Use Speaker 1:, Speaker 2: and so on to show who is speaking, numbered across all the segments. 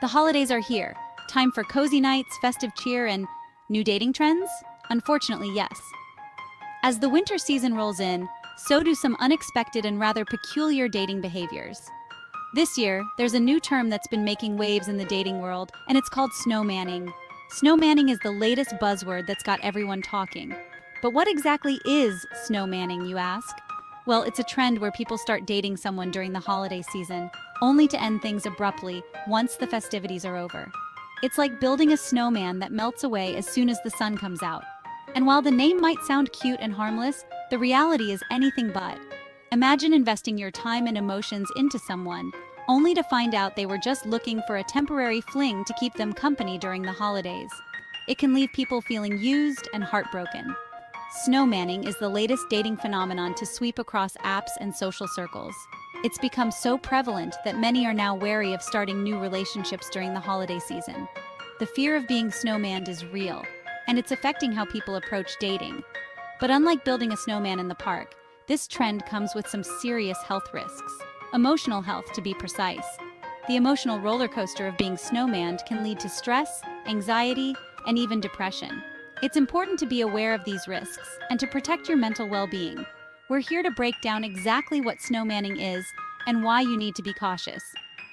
Speaker 1: The holidays are here. Time for cozy nights, festive cheer, and new dating trends? Unfortunately, yes. As the winter season rolls in, so do some unexpected and rather peculiar dating behaviors. This year, there's a new term that's been making waves in the dating world, and it's called snowmanning. Snowmanning is the latest buzzword that's got everyone talking. But what exactly is snowmanning, you ask? Well, it's a trend where people start dating someone during the holiday season, only to end things abruptly once the festivities are over. It's like building a snowman that melts away as soon as the sun comes out. And while the name might sound cute and harmless, the reality is anything but. Imagine investing your time and emotions into someone, only to find out they were just looking for a temporary fling to keep them company during the holidays. It can leave people feeling used and heartbroken. Snowmanning is the latest dating phenomenon to sweep across apps and social circles. It's become so prevalent that many are now wary of starting new relationships during the holiday season. The fear of being snowmanned is real, and it's affecting how people approach dating. But unlike building a snowman in the park, this trend comes with some serious health risks. Emotional health, to be precise. The emotional roller coaster of being snowmanned can lead to stress, anxiety, and even depression. It's important to be aware of these risks and to protect your mental well-being. We're here to break down exactly what snowmanning is and why you need to be cautious.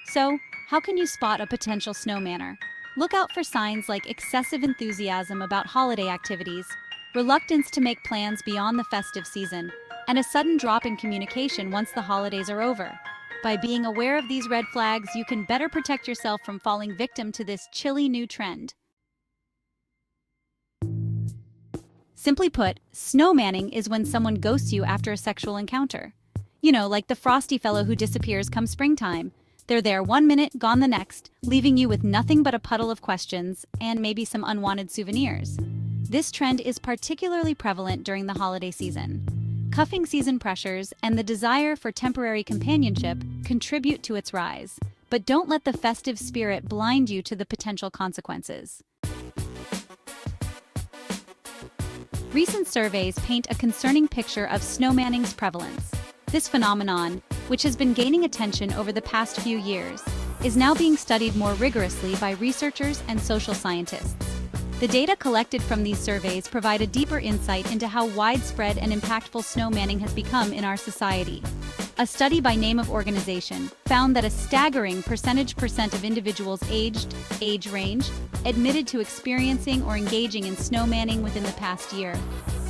Speaker 1: So, how can you spot a potential snowmanner? Look out for signs like excessive enthusiasm about holiday activities, reluctance to make plans beyond the festive season, and a sudden drop in communication once the holidays are over. By being aware of these red flags, you can better protect yourself from falling victim to this chilly new trend. Simply put, snowmanning is when someone ghosts you after a sexual encounter. You know, like the frosty fellow who disappears come springtime. They're there 1 minute, gone the next, leaving you with nothing but a puddle of questions and maybe some unwanted souvenirs. This trend is particularly prevalent during the holiday season. Cuffing season pressures and the desire for temporary companionship contribute to its rise. But don't let the festive spirit blind you to the potential consequences. Recent surveys paint a concerning picture of snowmanning's prevalence. This phenomenon, which has been gaining attention over the past few years, is now being studied more rigorously by researchers and social scientists. The data collected from these surveys provide a deeper insight into how widespread and impactful snowmanning has become in our society. A study by name of organization found that a staggering percentage of individuals aged age range admitted to experiencing or engaging in snowmanning within the past year.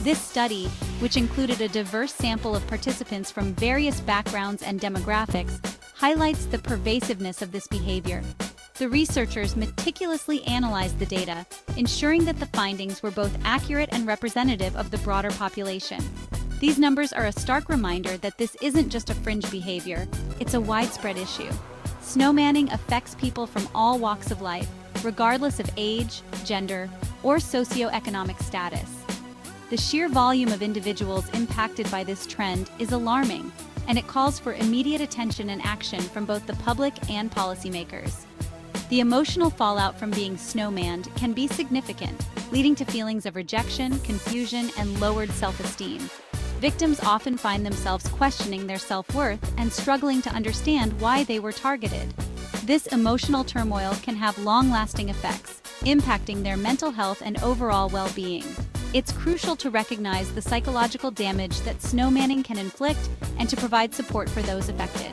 Speaker 1: This study, which included a diverse sample of participants from various backgrounds and demographics, highlights the pervasiveness of this behavior. The researchers meticulously analyzed the data, ensuring that the findings were both accurate and representative of the broader population. These numbers are a stark reminder that this isn't just a fringe behavior, it's a widespread issue. Snowmanning affects people from all walks of life, regardless of age, gender, or socioeconomic status. The sheer volume of individuals impacted by this trend is alarming, and it calls for immediate attention and action from both the public and policymakers. The emotional fallout from being snowmanned can be significant, leading to feelings of rejection, confusion, and lowered self-esteem. Victims often find themselves questioning their self-worth and struggling to understand why they were targeted. This emotional turmoil can have long-lasting effects, impacting their mental health and overall well-being. It's crucial to recognize the psychological damage that snowmanning can inflict and to provide support for those affected.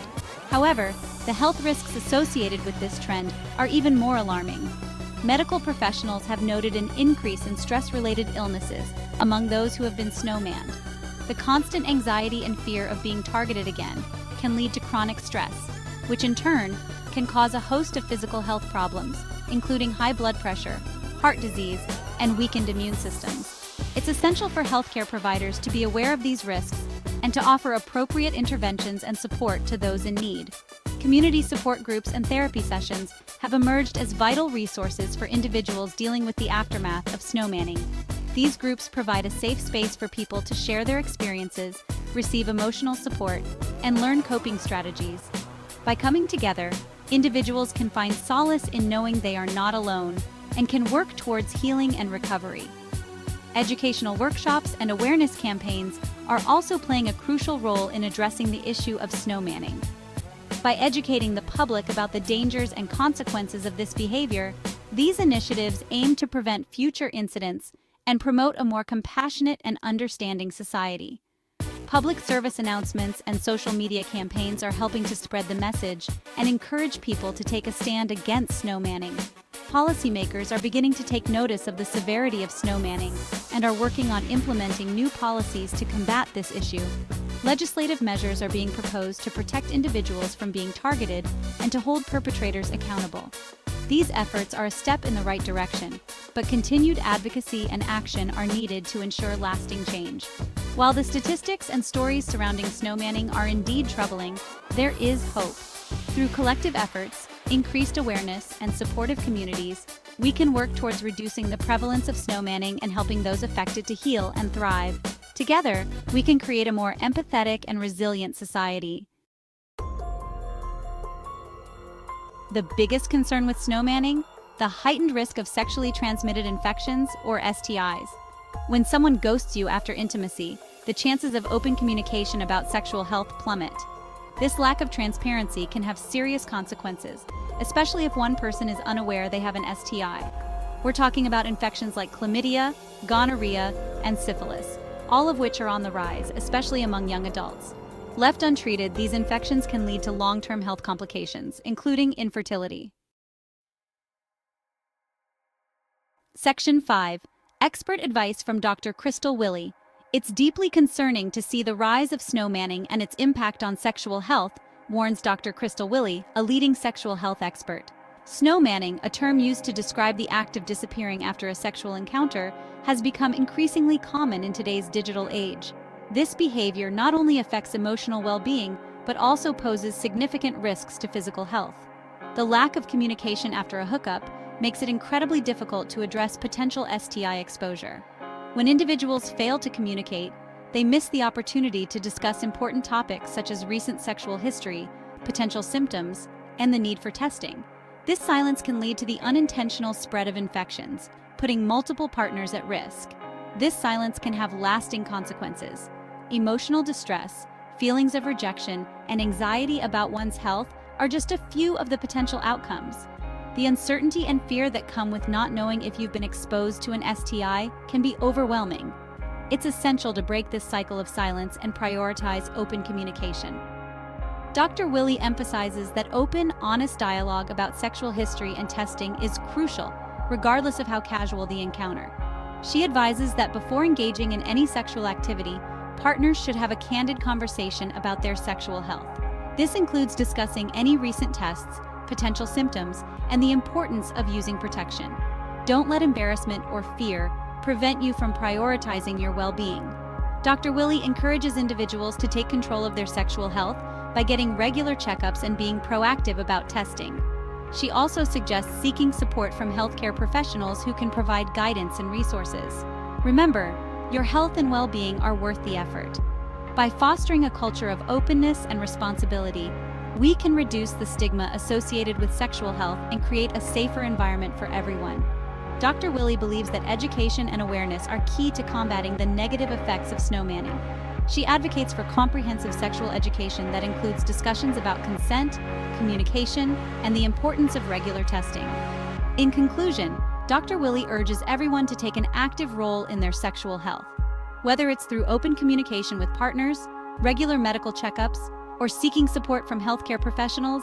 Speaker 1: However, the health risks associated with this trend are even more alarming. Medical professionals have noted an increase in stress-related illnesses among those who have been snowmanned. The constant anxiety and fear of being targeted again can lead to chronic stress, which in turn can cause a host of physical health problems, including high blood pressure, heart disease, and weakened immune systems. It's essential for healthcare providers to be aware of these risks and to offer appropriate interventions and support to those in need. Community support groups and therapy sessions have emerged as vital resources for individuals dealing with the aftermath of snowmanning. These groups provide a safe space for people to share their experiences, receive emotional support, and learn coping strategies. By coming together, individuals can find solace in knowing they are not alone and can work towards healing and recovery. Educational workshops and awareness campaigns are also playing a crucial role in addressing the issue of snowmanning. By educating the public about the dangers and consequences of this behavior, these initiatives aim to prevent future incidents and promote a more compassionate and understanding society. Public service announcements and social media campaigns are helping to spread the message and encourage people to take a stand against snowmanning. Policymakers are beginning to take notice of the severity of snowmanning and are working on implementing new policies to combat this issue. Legislative measures are being proposed to protect individuals from being targeted and to hold perpetrators accountable. These efforts are a step in the right direction, but continued advocacy and action are needed to ensure lasting change. While the statistics and stories surrounding snowmanning are indeed troubling, there is hope. Through collective efforts, increased awareness, and supportive communities, we can work towards reducing the prevalence of snowmanning and helping those affected to heal and thrive. Together, we can create a more empathetic and resilient society. The biggest concern with snowmanning? The heightened risk of sexually transmitted infections, or STIs. When someone ghosts you after intimacy, the chances of open communication about sexual health plummet. This lack of transparency can have serious consequences, especially if one person is unaware they have an STI. We're talking about infections like chlamydia, gonorrhea, and syphilis, all of which are on the rise, especially among young adults. Left untreated, these infections can lead to long-term health complications, including infertility. Section 5. Expert advice from Dr. Crystal Willie. It's deeply concerning to see the rise of snowmanning and its impact on sexual health, warns Dr. Crystal Willie, a leading sexual health expert. Snowmanning, a term used to describe the act of disappearing after a sexual encounter, has become increasingly common in today's digital age. This behavior not only affects emotional well-being, but also poses significant risks to physical health. The lack of communication after a hookup makes it incredibly difficult to address potential STI exposure. When individuals fail to communicate, they miss the opportunity to discuss important topics such as recent sexual history, potential symptoms, and the need for testing. This silence can lead to the unintentional spread of infections, putting multiple partners at risk. This silence can have lasting consequences. Emotional distress, feelings of rejection, and anxiety about one's health are just a few of the potential outcomes. The uncertainty and fear that come with not knowing if you've been exposed to an STI can be overwhelming. It's essential to break this cycle of silence and prioritize open communication. Dr. Willie emphasizes that open, honest dialogue about sexual history and testing is crucial, regardless of how casual the encounter. She advises that before engaging in any sexual activity, partners should have a candid conversation about their sexual health. This includes discussing any recent tests, potential symptoms, and the importance of using protection. Don't let embarrassment or fear prevent you from prioritizing your well-being. Dr. Willie encourages individuals to take control of their sexual health by getting regular checkups and being proactive about testing. She also suggests seeking support from healthcare professionals who can provide guidance and resources. Remember, your health and well-being are worth the effort. By fostering a culture of openness and responsibility, we can reduce the stigma associated with sexual health and create a safer environment for everyone. Dr. Willie believes that education and awareness are key to combating the negative effects of snowmanning. She advocates for comprehensive sexual education that includes discussions about consent, communication, and the importance of regular testing. In conclusion, Dr. Willie urges everyone to take an active role in their sexual health. Whether it's through open communication with partners, regular medical checkups, or seeking support from healthcare professionals,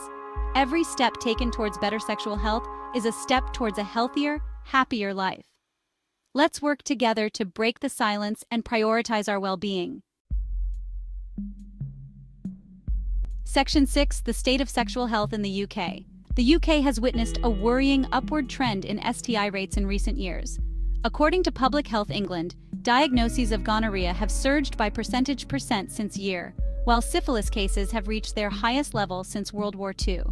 Speaker 1: every step taken towards better sexual health is a step towards a healthier, happier life. Let's work together to break the silence and prioritize our well-being. Section 6. The state of sexual health in the UK. The UK has witnessed a worrying upward trend in STI rates in recent years. According to Public Health England, diagnoses of gonorrhea have surged by percentage since year, while syphilis cases have reached their highest level since World War II.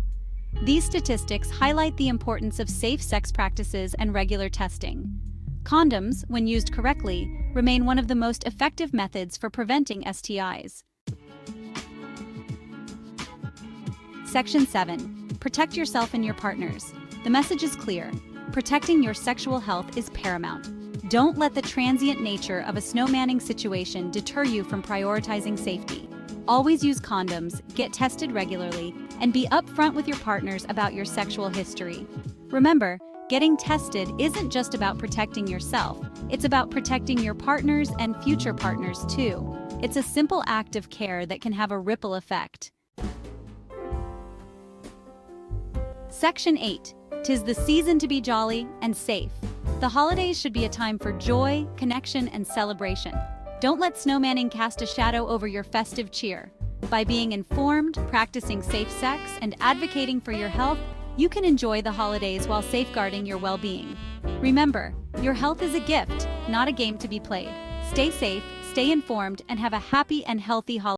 Speaker 1: These statistics highlight the importance of safe sex practices and regular testing. Condoms, when used correctly, remain one of the most effective methods for preventing STIs. Section 7. Protect yourself and your partners. The message is clear. Protecting your sexual health is paramount. Don't let the transient nature of a snowmanning situation deter you from prioritizing safety. Always use condoms, get tested regularly, and be upfront with your partners about your sexual history. Remember, getting tested isn't just about protecting yourself, it's about protecting your partners and future partners too. It's a simple act of care that can have a ripple effect. Section 8. 'Tis the season to be jolly and safe. The holidays should be a time for joy, connection, and celebration. Don't let snowmanning cast a shadow over your festive cheer. By being informed, practicing safe sex, and advocating for your health, you can enjoy the holidays while safeguarding your well-being. Remember, your health is a gift, not a game to be played. Stay safe, stay informed, and have a happy and healthy holiday.